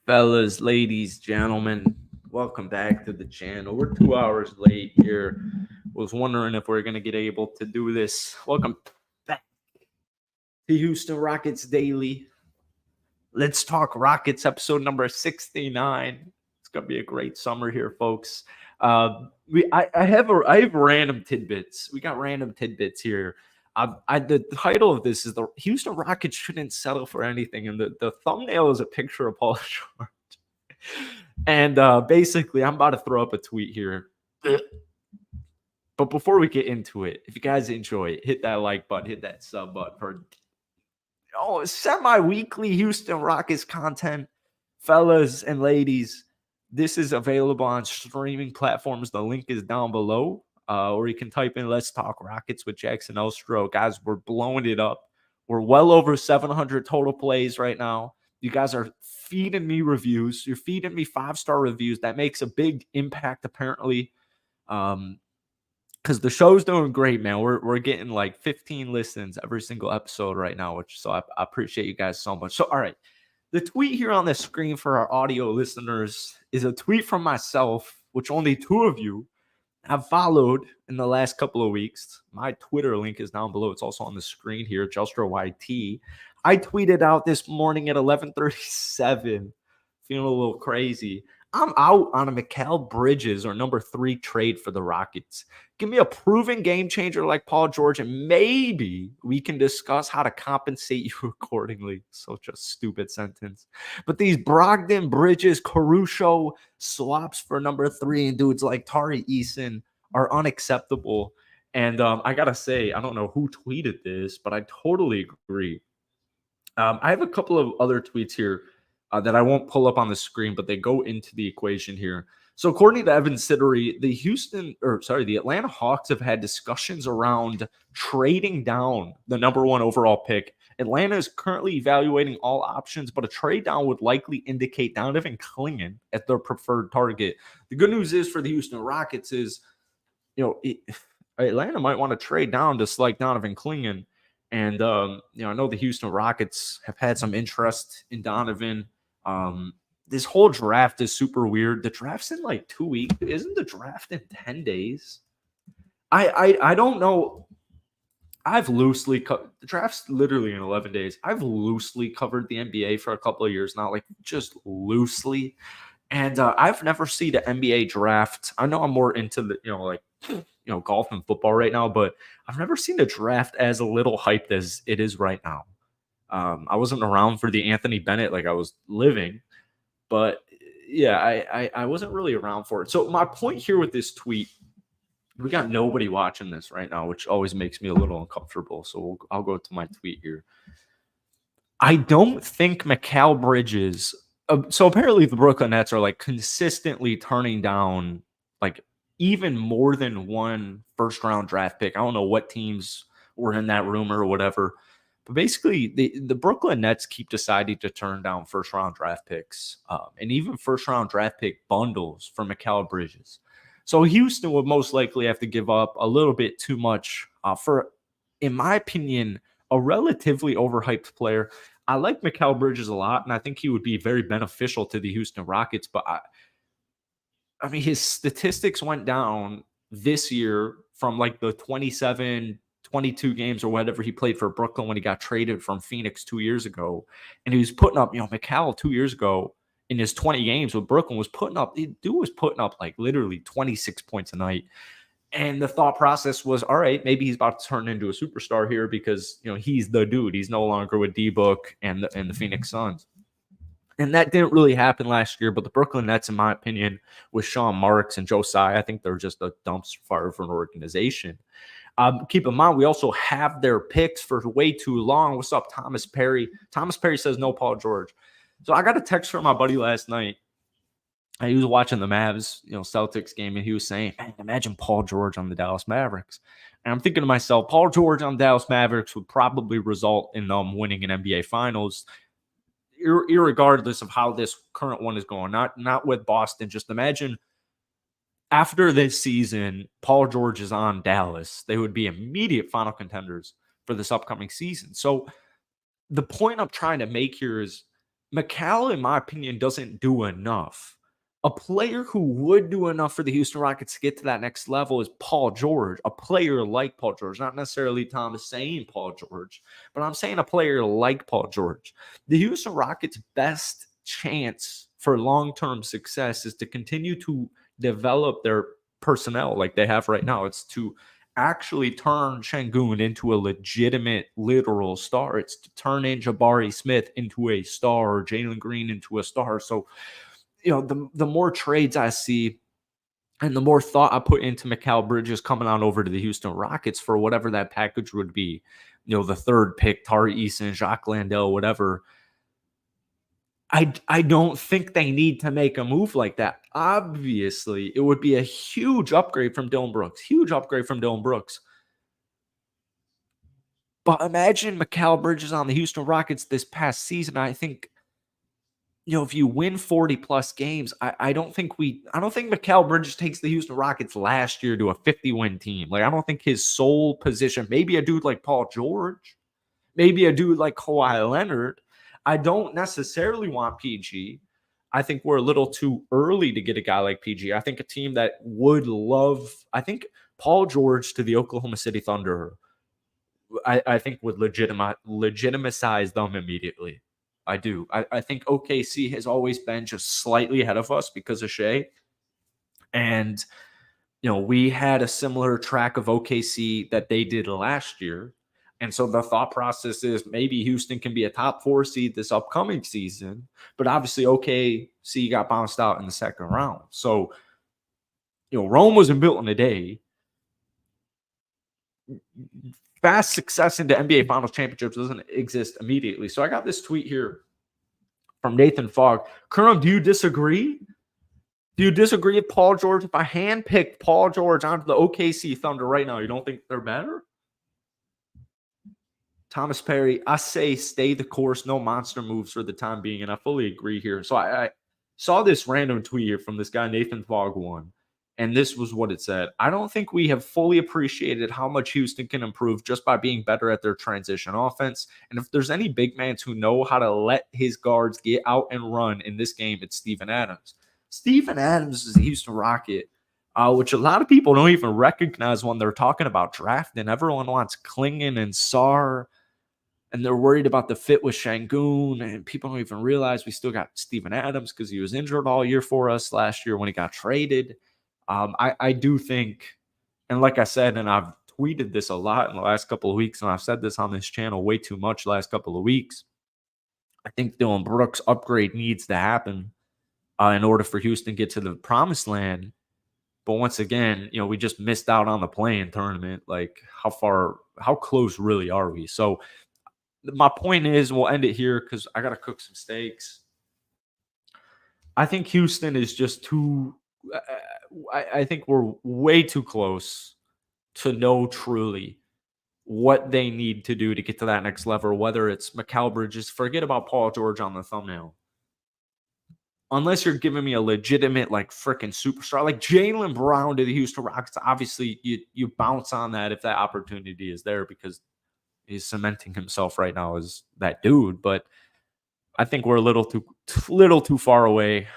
Fellas, ladies, gentlemen, welcome back to the channel. We're 2 hours late here. Was wondering if we're gonna get able to do this. Welcome back to Houston Rockets Daily. Let's talk Rockets, episode number 69. It's gonna be a great summer here, folks. I have random tidbits. We got random tidbits here. The title of this is the Houston Rockets shouldn't settle for anything, and the thumbnail is a picture of Paul George. And basically, I'm about to throw up a tweet here. But before we get into it, if you guys enjoy it, hit that like button, hit that sub button for semi-weekly Houston Rockets content. Fellas and ladies, this is available on streaming platforms. The link is down below. Or you can type in Let's Talk Rockets with Jackson Ostro. Guys, we're blowing it up. We're well over 700 total plays right now. You guys are feeding me reviews. You're feeding me 5-star reviews. That makes a big impact, apparently. Because the show's doing great, man. We're getting like 15 listens every single episode right now, so I appreciate you guys so much. So, all right. The tweet here on the screen for our audio listeners is a tweet from myself, which only 2 of you have followed in the last couple of weeks. My Twitter link is down below. It's also on the screen here, Justra YT. I tweeted out this morning at 11:37, feeling a little crazy. I'm out on a Mikal Bridges or number 3 trade for the Rockets. Give me a proven game changer like Paul George, and maybe we can discuss how to compensate you accordingly. Such a stupid sentence. But these Brogdon, Bridges, Caruso swaps for number 3 and dudes like Tari Eason are unacceptable. And I got to say, I don't know who tweeted this, but I totally agree. I have a couple of other tweets here that I won't pull up on the screen, but they go into the equation here. So according to Evan Sittery, the Atlanta Hawks have had discussions around trading down the number 1 overall pick. Atlanta is currently evaluating all options, but a trade down would likely indicate Donovan Clingan as their preferred target. The good news is for the Houston Rockets is, Atlanta might want to trade down to select Donovan Clingan. And, I know the Houston Rockets have had some interest in Donovan. This whole draft is super weird. The draft's in like 2 weeks. Isn't the draft in 10 days? I don't know. I've loosely the draft's literally in 11 days. I've loosely covered the NBA for a couple of years now, like just loosely. And I've never seen the NBA draft. I know I'm more into the, golf and football right now, but I've never seen the draft as a little hyped as it is right now. I wasn't around for the Anthony Bennett like I was living, but yeah, I wasn't really around for it. So my point here with this tweet, we got nobody watching this right now, which always makes me a little uncomfortable. So I'll go to my tweet here. I don't think Mikal Bridges. So apparently the Brooklyn Nets are like consistently turning down like even more than 1 first-round draft pick. I don't know what teams were in that rumor or whatever. But basically, the Brooklyn Nets keep deciding to turn down first-round draft picks and even first-round draft pick bundles for Mikal Bridges. So Houston would most likely have to give up a little bit too much for, in my opinion, a relatively overhyped player. I like Mikal Bridges a lot, and I think he would be very beneficial to the Houston Rockets. But I mean, his statistics went down this year from like the 22 games or whatever he played for Brooklyn when he got traded from Phoenix 2 years ago. And he was putting up, Mikal 2 years ago in his 20 games with Brooklyn was putting up like literally 26 points a night. And the thought process was, all right, maybe he's about to turn into a superstar here because, he's the dude. He's no longer with D-Book and the Phoenix Suns. And that didn't really happen last year, but the Brooklyn Nets, in my opinion, with Sean Marks and Josiah, I think they're just a dumpster fire for an organization. Keep in mind, we also have their picks for way too long. What's up, Thomas Perry? Thomas Perry says no Paul George. So I got a text from my buddy last night. He was watching the Mavs, Celtics game, and he was saying, man, imagine Paul George on the Dallas Mavericks. And I'm thinking to myself, Paul George on Dallas Mavericks would probably result in them winning an NBA Finals, irregardless of how this current one is going. Not with Boston. Just imagine after this season, Paul George is on Dallas. They would be immediate final contenders for this upcoming season. So the point I'm trying to make here is Mikal, in my opinion, doesn't do enough. A player who would do enough for the Houston Rockets to get to that next level is Paul George, a player like Paul George, not necessarily Thomas saying Paul George, but I'm saying a player like Paul George. The Houston Rockets' best chance for long-term success is to continue to develop their personnel like they have right now. It's to actually turn Şengün into a legitimate, literal star. It's to turn in Jabari Smith into a star or Jalen Green into a star. So, the more trades I see and the more thought I put into Mikal Bridges coming on over to the Houston Rockets for whatever that package would be, the third pick, Tari Eason, Jacques Landale, whatever. I don't think they need to make a move like that. Obviously, it would be a huge upgrade from Dillon Brooks. Huge upgrade from Dillon Brooks. But imagine Mikal Bridges on the Houston Rockets this past season. I think, if you win 40 plus games, I don't think Mikal Bridges takes the Houston Rockets last year to a 50-win team. Like, I don't think his sole position, maybe a dude like Paul George, maybe a dude like Kawhi Leonard. I don't necessarily want PG. I think we're a little too early to get a guy like PG. I think a team that would love, I think Paul George to the Oklahoma City Thunder, I think would legitimize them immediately. I do. I think OKC has always been just slightly ahead of us because of Shea. And, we had a similar track of OKC that they did last year. And so the thought process is maybe Houston can be a top 4 seed this upcoming season. But obviously OKC got bounced out in the second round. So, Rome wasn't built in a day. Fast success into NBA Finals championships doesn't exist immediately. So I got this tweet here from Nathan Fogg. Kerem, do you disagree? Do you disagree with Paul George? If I handpicked Paul George onto the OKC Thunder right now, you don't think they're better? Thomas Perry, I say stay the course, no monster moves for the time being, and I fully agree here. So I saw this random tweet here from this guy, Nathan Fogg one. And this was what it said. I don't think we have fully appreciated how much Houston can improve just by being better at their transition offense. And if there's any big mans who know how to let his guards get out and run in this game, it's Steven Adams. Steven Adams is a Houston Rocket, which a lot of people don't even recognize when they're talking about drafting. Everyone wants Klingon and Sarr, and they're worried about the fit with Şengün, and people don't even realize we still got Steven Adams because he was injured all year for us last year when he got traded. I do think, and like I said, and I've tweeted this a lot in the last couple of weeks, and I've said this on this channel way too much last couple of weeks. I think Dillon Brooks' upgrade needs to happen in order for Houston to get to the promised land. But once again, we just missed out on the play-in tournament. Like, how close really are we? So my point is, we'll end it here because I got to cook some steaks. I think Houston is just too I think we're way too close to know truly what they need to do to get to that next level, whether it's Mikal Bridges. Forget about Paul George on the thumbnail. Unless you're giving me a legitimate, like, freaking superstar, like Jaylen Brown to the Houston Rockets, obviously you bounce on that if that opportunity is there because he's cementing himself right now as that dude. But I think we're a little too far away.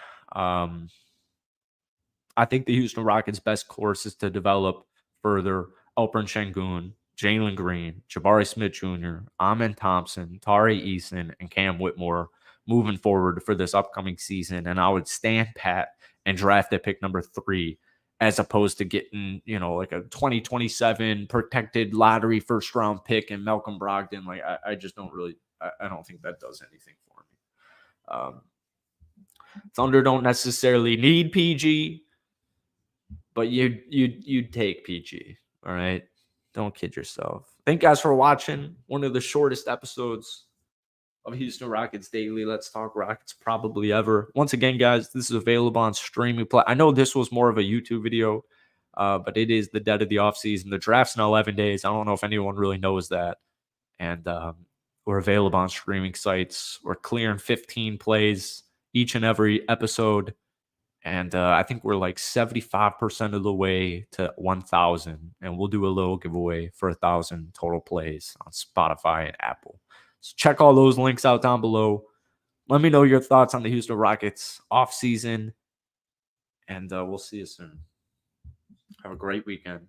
I think the Houston Rockets' best course is to develop further Alperen Şengün, Jalen Green, Jabari Smith Jr., Amen Thompson, Tari Eason, and Cam Whitmore moving forward for this upcoming season. And I would stand pat and draft at pick number 3 as opposed to getting, like a 2027 protected lottery first round pick and Malcolm Brogdon. Like, I just don't really, I don't think that does anything for me. Thunder don't necessarily need PG, but you'd take PG. All right. Don't kid yourself. Thank you guys for watching one of the shortest episodes of Houston Rockets Daily. Let's Talk Rockets probably ever. Once again, guys, this is available on streaming. I know this was more of a YouTube video, but it is the dead of the offseason. The draft's in 11 days. I don't know if anyone really knows that. And we're available on streaming sites. We're clearing 15 plays each and every episode. And I think we're like 75% of the way to 1,000. And we'll do a little giveaway for 1,000 total plays on Spotify and Apple. So check all those links out down below. Let me know your thoughts on the Houston Rockets offseason, and we'll see you soon. Have a great weekend.